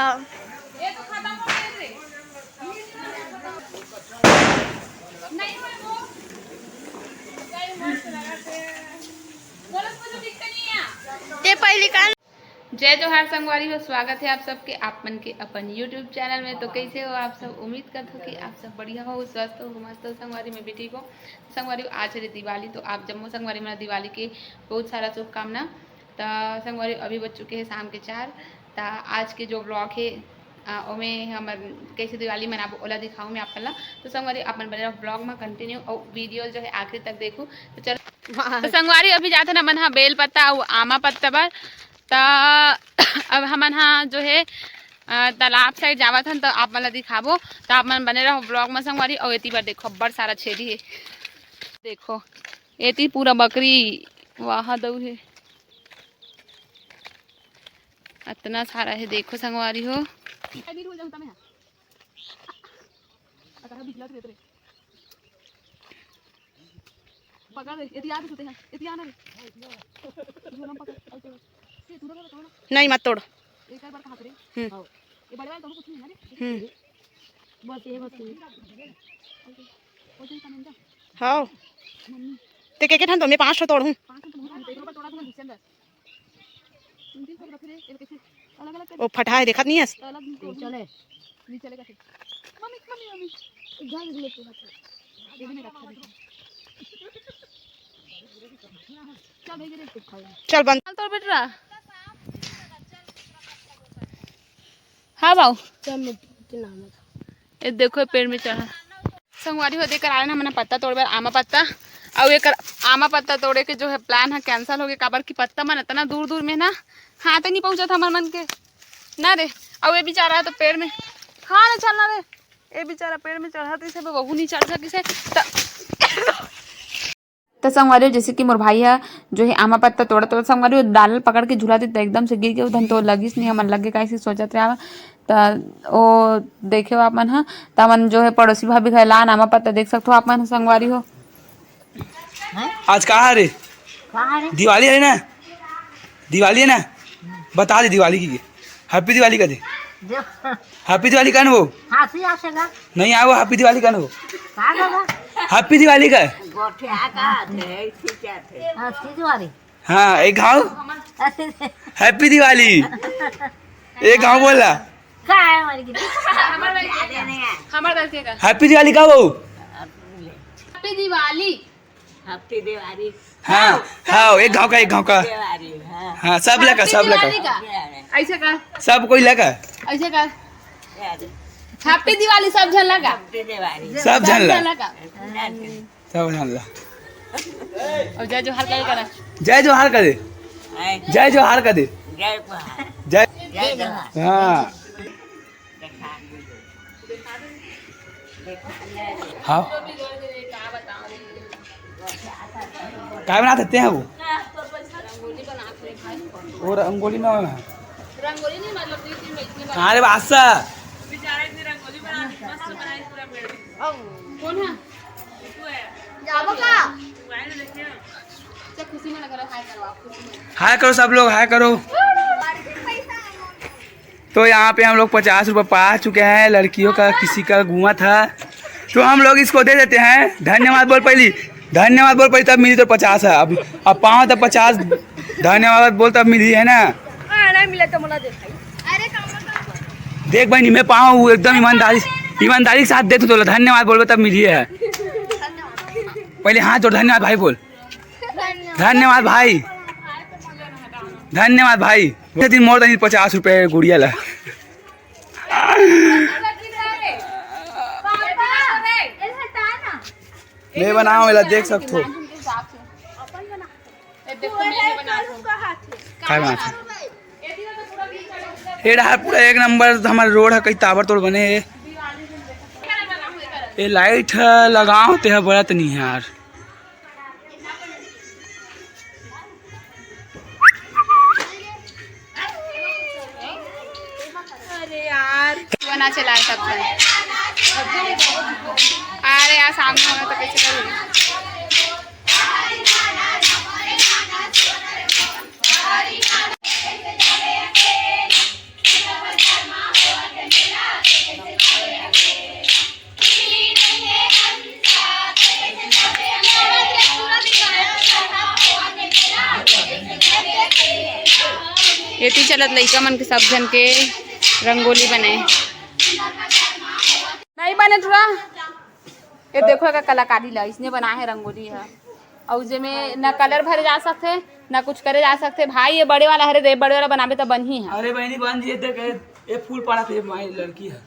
हाँ ये पहली कान। जय जोहार संगवारी हो, स्वागत है आप सबके आपमन के अपन यूट्यूब चैनल में। तो कैसे हो आप सब? उम्मीद करते हो कि आप सब बढ़िया हो, स्वस्थ हो, मस्त हो। संगवारी में भी ठीक हो। संगवारी आज है दिवाली, तो आप जम्मू संगवारी में दिवाली के बहुत सारा शुभकामना। तो संगवारी अभी बज चुके हैं शाम के 4। तो आज के जो ब्लॉग है में हम कैसे दिवाली मनाबो ओला दिखाऊँ मैं आप ला। तो संगवारी अपन बने रहो ब्लॉग में कंटिन्यू और वीडियो जो है आखिरी तक देखूँ। तो चलो तो संगवारी अभी जाते ना मन हाँ बेल पत्ता और आमा पत्ता पर। तो अब हमन हाँ जो है तालाब साइड जावत हन, तो आप मन दिखाबो। तो आप मन बने रहो ब्लॉग में संगवारी। और एती पर देखो बड़ सारा छेरी है, देखो एती पूरा बकरी वहाँ दऊ है, इतना सारा है देखो संगवारी हो। नहीं मत तोड़। हाँ ते के ठन तो मैं 5 तोड़ूं। वो फटा है देखत नहीं है। चले चल बंद तोड़ बेटा। हाँ बाऊ ये देखो पेड़ में चढ़ा संगवारी हो। देकर आना मैंने पत्ता तोड़ बार आमा पत्ता। और एक आमा पत्ता तोड़े के जो है प्लान है कैंसिल हो गया, काबर की पत्ता मन इतना दूर दूर में ना हाथ नहीं पहुंचा था हमारे मन के ना रे। और ये बेचारा है तो पेड़ में हाँ ना चलना रे, ये बेचारा पेड़ में चढ़ा तो इसे बहू नहीं चढ़ सकी से। तो संगवारी जैसे कि मोर भाई है जो है आमा पत्ता तोड़ा तो संगवारी डाल पकड़ के झुला देता एकदम से गिर के उधन तो लगिस नहीं हमन लगे कैसे सोचत रहा। तो ओ देखे हो आप मन हाँ तो मन जो है पड़ोसी भाभी खैलान आमा पत्ता देख सकते हो आप मन संगवारी हो। आज कहाँ है रे? दिवाली है ना, दिवाली है ना, बता दे दिवाली की हैप्पी दिवाली का दे। हैप्पी दिवाली का ना वो नहीं आया वो हैप्पी दिवाली का ना वो हैप्पी दिवाली का। हाँ एक गाँव हैप्पी दिवाली एक गाँव बोला हैप्पी दिवाली का वो हैप्पी दिवाली। हैप्पी दिवाली। हाँ हाँ एक गाँव का हाँ सब लगा ऐसे कर सब कोई लगा ऐसे कर हैप्पी दिवाली सब झन लगा सब झन ला लगा सब झन ला। और जय जोहार का करा जय जोहार का दे, जय जोहार का दे, जय हाँ हाँ क्या बना देते हैं वो और रंगोली ना रंगोली नहीं मतलब कहाँ रे बादशाह कौन है जाबो का खुशी में लगा हाय करो आप खुशी में हाय करो सब लोग हाय करो। तो यहाँ पे हम लोग 50 रुपये पा चुके हैं, लड़कियों का किसी का घुमा था तो हम लोग इसको दे देते हैं। धन्यवाद बोल पहली, धन्यवाद बोल पहली तब मिली तो 50 है, अभी अब पाँव तब 50 धन्यवाद बोल तब मिली है ना। मिले तो मला देख बहनी मैं पाँव एकदम ईमानदारी के साथ दे तो धन्यवाद बोल तब मिली है। पहले हाथ जोड़ धन्यवाद भाई बोल, धन्यवाद भाई, धन्यवाद भाई। दिन मोर दिन 50 रुपये गुड़िया ला। मैं बनाओ वाला देख सकते हो क्या बना था पूरा एक नंबर हमारा रोड है, कई ताबड़ तोड़ बने है। ये लाइट है लगाओ तो है बड़ा तो नहीं है यार। बना चला सब अरे यार सामने होना तो कैसे करूँगी। एती चलत लइका मन के सब जन के रंगोली बने नहीं बने तुरा ये देखो का कलाकारी ला इसने बनाया है रंगोली है और जेमे न कलर भरे जा सकते न कुछ करे जा सकते भाई ये बड़े वाला हरे रे बड़े वाला बनावे तो बन ही है। अरे बहनी बन दिए देख ये फूल पड़ा थे माई लड़की है।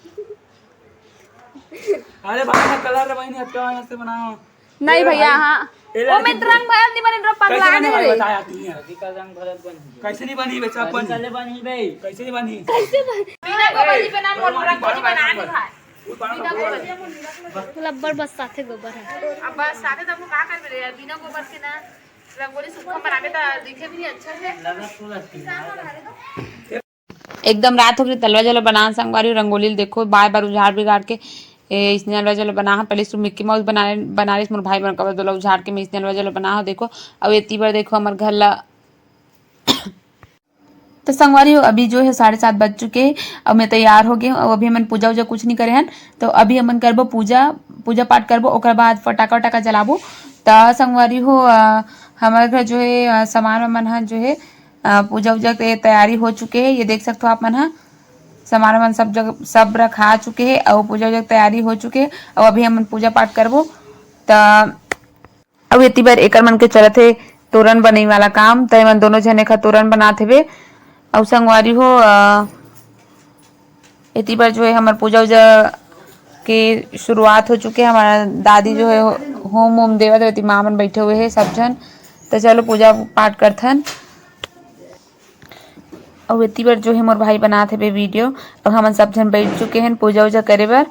अरे भाई ना कलर बहनी हटका से बनाओ नहीं भैया हाँ ओ में रंग भरत नहीं बने पगला कैसे नहीं रे बताया तूने का रंग भरत बन कैसे नहीं बनी बेचा बन चले बनी बे कैसे नहीं बनी बिना गोबर जी बना मोर रंगोली बना नहीं भाई लब्बर बस साथे गोबर है अब बस साथे तो का कर रे बिना गोबर से ना रंगोली सूखा बनावे तो दिखे भी नहीं अच्छा से। एकदम रात हो गई तलवा जला बना संगवारी रंगोली देखो बार बार उजाड़ बिगाड़ के इसने अलवा जला बना पहले इसको मिक्की माउस बना रही मोर भाई बन कबर दो उजाड़ के मैं इसने अलवा जला बना देखो अब इतनी बार देखो हमारे घर ला तो संगवारी अभी जो है 7:30 बज चुके हैं। अब मैं तैयार हो गई हूँ। अब अभी हमन पूजा उजा कुछ नहीं करे हैं तो अभी हमन करबो पूजा पाठ करबो ओकर बाद फटाका वटाका जलाबो। तो संगवारी हो हमारे घर जो है सामान वामान है जो है पूजा उजा के तैयारी हो चुके हैं। ये देख सकते हो आप मन है सामान वामान सब जगह सब रखा चुके हैं और पूजा उजा तैयारी हो चुके हैं। और अभी हमन पूजा पाठ करबो। तो अब इतनी बार एकर मन के चलत है तोरण बने वाला काम तो मन दोनों जने का तोरण बनाते हुए और संगवारी हो इतनी बार जो है हमारे पूजा उजा की शुरुआत हो चुकी है। हमारा दादी जो है होम देवत रहती माँ मन बैठे हुए हैं सब जन। तो चलो पूजा पाठ करथन और इतनी बार जो है मोर भाई बनाते हुए वीडियो और हम सब जन बैठ चुके हैं पूजा उजा करे बर।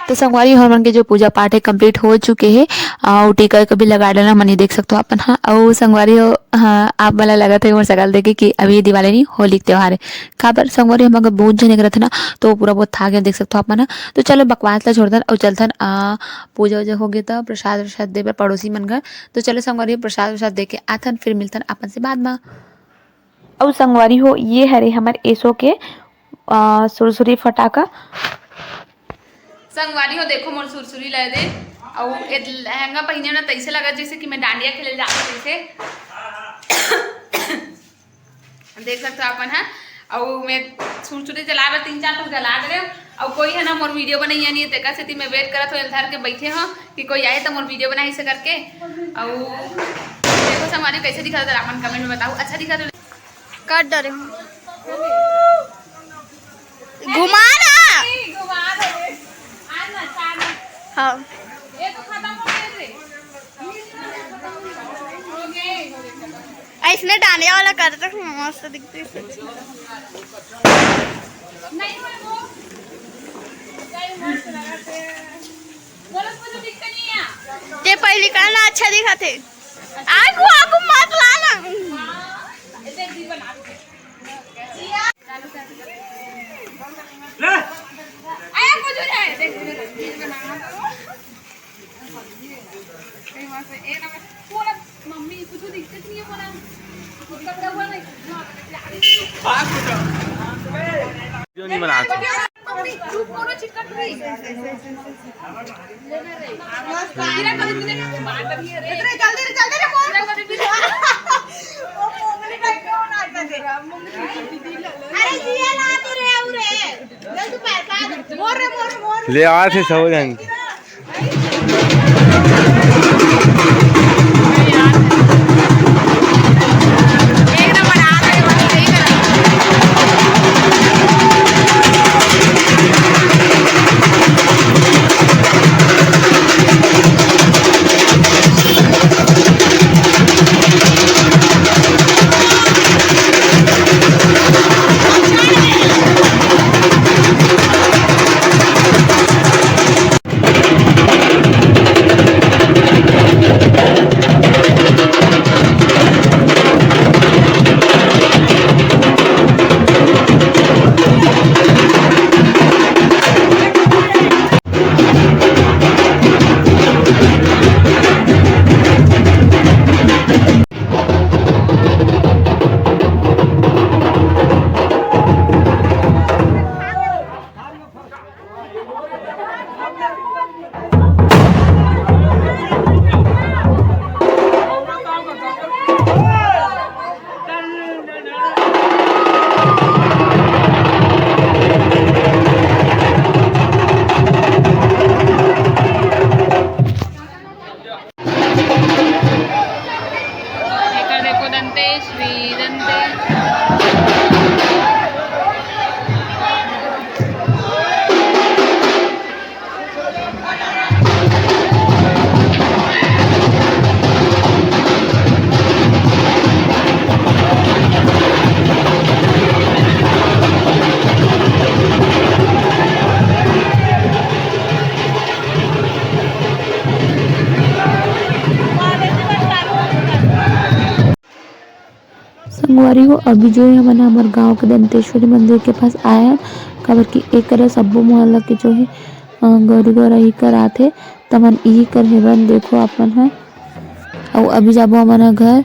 तो संगवारी हवन के जो पूजा पाठ है कंप्लीट हो चुके हैं और टीका को भी लगा डाला मनी देख सकते हो अपन। हाँ और संगवारी हो हाँ आप वाला लगा था मोर सकल देखे कि अभी दिवाली नहीं होली त्योहार है काबर संगवारी हम अगर बहुत जने करते ना तो पूरा बहुत था गया देख सकते हो अपन। तो चलो बकवास ला छोड़तन और चलतन पूजा उजा हो गया तो प्रसाद वरसाद दे पड़ोसी मन घर। तो चलो संगवारी प्रसाद वरसाद दे के आथन फिर मिलतन अपन से बाद में। और संगवारी हो ये हरे हमारे एसो के सुरसुरी फटाका संगवारी हो देखो मोर सुरसुरी ले दे और एक लहंगा पहने ना तैसे लगा जैसे कि मैं डांडिया खेले जाती तैसे देख सकते हो अपन है। और मैं सुरसुरी जला 3-4 तो जला दे और कोई है ना मोर वीडियो बनाई नहीं तेका से मैं वेट करत हो इधर के बैठे हो कि कोई आए तो मोर वीडियो बनाई से करके। और देखो संगवारी कैसे दिखा था अपन कमेंट में बताओ अच्छा दिखा तो काट डरे घुमा ना हाँ ये तो खत्म हो गए थे इसने डांडिया वाला करते मस्त दिखते नहीं वो बोलो दिखता नहीं है ते पहली करना अच्छा दिखा थे आगू आगू मत लाना इधर भी बना ले आया कुछ हो जाए देख बनाना कहीं वहां से एक पूरा मम्मी कुछ दिक्कत नहीं है पूरा कपड़ा हुआ नहीं क्यों नहीं बनाते मम्मी तू पूरा चिकन रही मेरा कभी भी नहीं बात अभी रे जल्दी रे मोर कभी भी वो मोगली का क्यों ना आता दे अरे जिया ना तू रे उरे जल्दी पैसा मोर ले आए थे सब जन वीरन्ते संगवारी को अभी जो है मैंने हमारे गांव के दंतेश्वरी मंदिर के पास आया है काबर की एक करे सब्बो मोहल्ला के जो है गौरी गौरा ही करा थे तमन यही कर हेवन देखो अपन है और अभी जाबो हमारा घर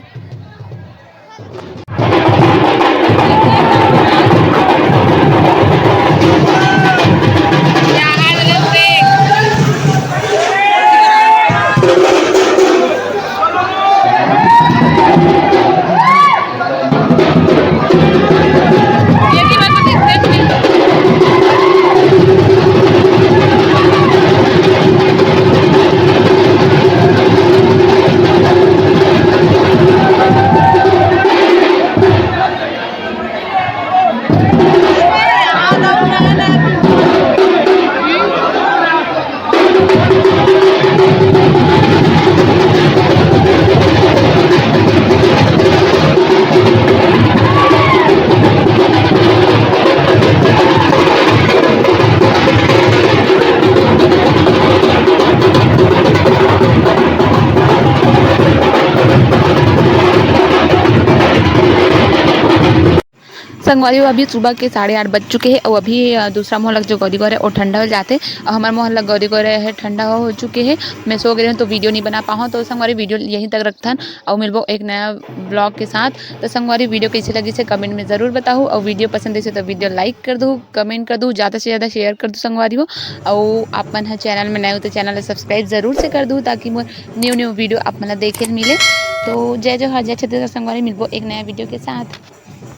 संगवारी अभी सुबह के 8:30 बज चुके हैं और अभी दूसरा मोहल्ला जो गौरी गौर है वो ठंडा हो जाते और हमारा मोहल्ला गौरी गौर है ठंडा हो चुके हैं। मैं सो गई हूँ तो वीडियो नहीं बना पाऊँ तो संगवारी वीडियो यहीं तक रखता और मिलबो एक नया ब्लॉग के साथ। तो संगवारी वीडियो कैसी लगी से कमेंट में ज़रूर बताऊँ और वीडियो पसंद है तो वीडियो लाइक कर दूँ, कमेंट कर दूँ, ज़्यादा से ज़्यादा शेयर कर दूँ संगवारी हो। और आप मन चैनल में नए हो तो चैनल सब्सक्राइब ज़रूर से कर दूँ ताकि मोर न्यू वीडियो आप मतलब देखे मिले। तो जय जय हर जय छत्तीसगढ़ संगवारी मिलबो एक नया वीडियो के साथ।